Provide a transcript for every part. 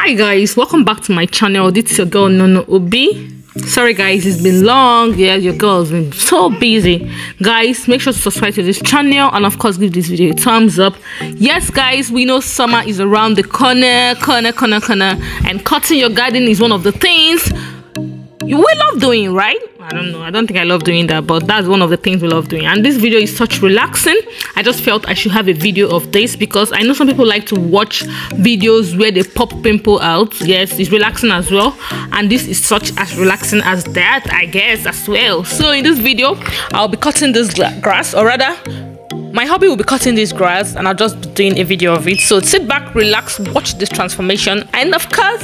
Hi guys, welcome back to my channel. This is your girl NonoObi. Sorry guys, it's been long. Yeah, your girl's been so busy. Guys, make sure to subscribe to this channel and of course give this video a thumbs up. Yes guys, we know summer is around the corner, and cutting your garden is one of the things we love doing, right? I don't know, I don't think I love doing that, but that's one of the things we love doing. And this video is such relaxing. I just felt I should have a video of this because I know some people like to watch videos where they pop pimple out. Yes, it's relaxing as well, and this is such as relaxing as that, I guess, as well. So in this video I'll be cutting this grass, or rather my hubby will be cutting this grass and I'll just be doing a video of it. So sit back, relax, watch this transformation, and of course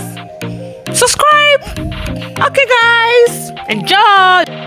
subscribe. Okay guys, enjoy.